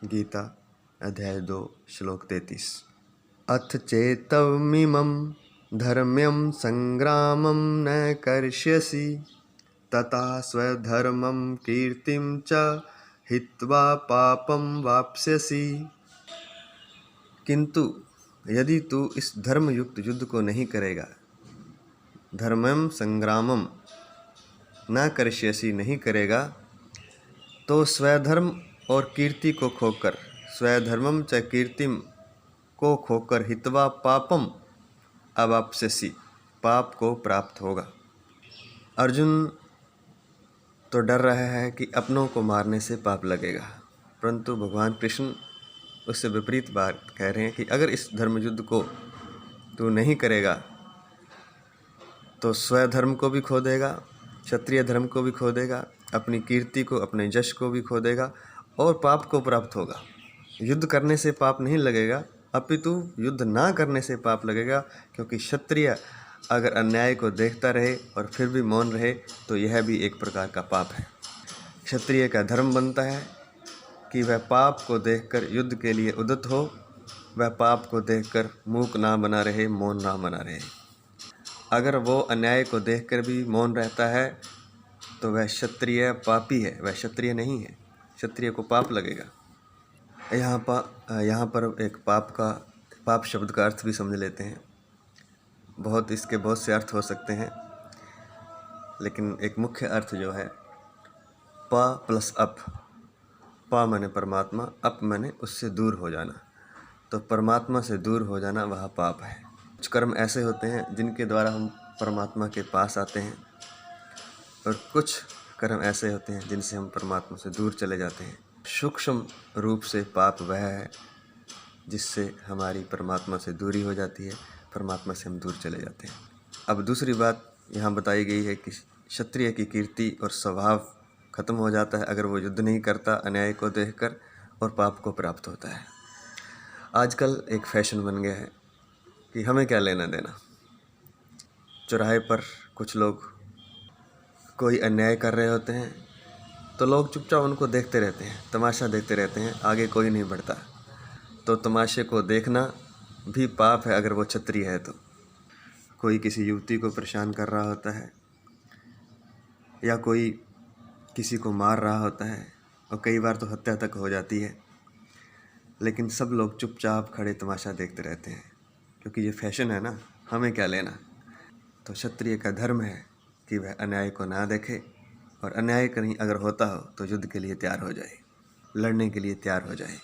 गीता अध्याय 2 श्लोक 33। अथ चेतमिमं धर्म्यं संग्रामं न करिष्यसि तथा स्वधर्मं कीर्तिं च हित्वा पापं वाप्स्यसि। किंतु यदि तू इस धर्मयुक्त युद्ध को नहीं करेगा, धर्मं संग्रामम न करिष्यसि नहीं करेगा, तो स्वधर्म और कीर्ति को खोकर, स्वधर्मम च कीर्तिम को खोकर हित्वा पापम अवाप्स्यसि, पाप को प्राप्त होगा। अर्जुन तो डर रहा है कि अपनों को मारने से पाप लगेगा, परंतु भगवान कृष्ण उससे विपरीत बात कह रहे हैं कि अगर इस धर्म युद्ध को तू नहीं करेगा तो स्वधर्म को भी खो देगा, क्षत्रिय धर्म को भी खो देगा, अपनी कीर्ति को, अपने यश को भी खो देगा और पाप को प्राप्त होगा। युद्ध करने से पाप नहीं लगेगा, अपितु युद्ध ना करने से पाप लगेगा, क्योंकि क्षत्रिय अगर अन्याय को देखता रहे और फिर भी मौन रहे तो यह भी एक प्रकार का पाप है। क्षत्रिय का धर्म बनता है कि वह पाप को देखकर युद्ध के लिए उद्यत हो, वह पाप को देखकर मूक ना बना रहे, मौन ना बना रहे। अगर वो अन्याय को देखकर भी मौन रहता है तो वह क्षत्रिय पापी है, वह क्षत्रिय नहीं है, क्षत्रिय को पाप लगेगा। यहाँ पर एक पाप शब्द का अर्थ भी समझ लेते हैं। इसके बहुत से अर्थ हो सकते हैं, लेकिन एक मुख्य अर्थ जो है प प्लस अप। प माने परमात्मा, अप माने उससे दूर हो जाना। तो परमात्मा से दूर हो जाना वह पाप है। कुछ कर्म ऐसे होते हैं जिनके द्वारा हम परमात्मा के पास आते हैं, और कुछ कर्म ऐसे होते हैं जिनसे हम परमात्मा से दूर चले जाते हैं। सूक्ष्म रूप से पाप वह है जिससे हमारी परमात्मा से दूरी हो जाती है, परमात्मा से हम दूर चले जाते हैं। अब दूसरी बात यहाँ बताई गई है कि क्षत्रिय की कीर्ति और स्वभाव खत्म हो जाता है अगर वो युद्ध नहीं करता अन्याय को देखकर, और पाप को प्राप्त होता है। आजकल एक फैशन बन गया है कि हमें क्या लेना देना। चौराहे पर कुछ लोग कोई अन्याय कर रहे होते हैं तो लोग चुपचाप उनको देखते रहते हैं, तमाशा देखते रहते हैं, आगे कोई नहीं बढ़ता। तो तमाशे को देखना भी पाप है अगर वो क्षत्रिय है तो। कोई किसी युवती को परेशान कर रहा होता है या कोई किसी को मार रहा होता है, और कई बार तो हत्या तक हो जाती है, लेकिन सब लोग चुपचाप खड़े तमाशा देखते रहते हैं क्योंकि ये फैशन है ना, हमें क्या लेना। तो क्षत्रिय का धर्म है कि वह अन्याय को ना देखे, और अन्याय कहीं अगर होता हो तो युद्ध के लिए तैयार हो जाए, लड़ने के लिए तैयार हो जाए।